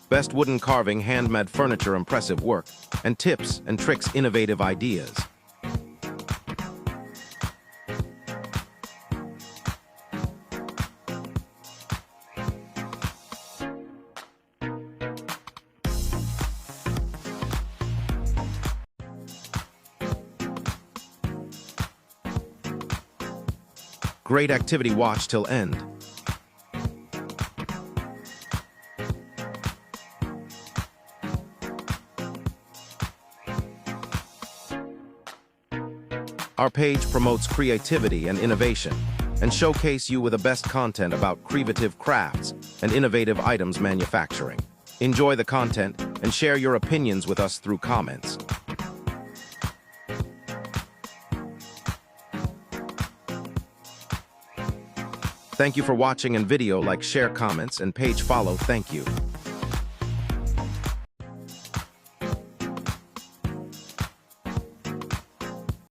Best wooden carving, handmade furniture, impressive work, and tips and tricks, innovative ideas. Great activity, watch till end. Our page promotes creativity and innovation and showcase you with the best content about creative crafts and innovative items manufacturing. Enjoy the content and share your opinions with us through comments. Thank you for watching, and video like, share, comments, and page follow. Thank you.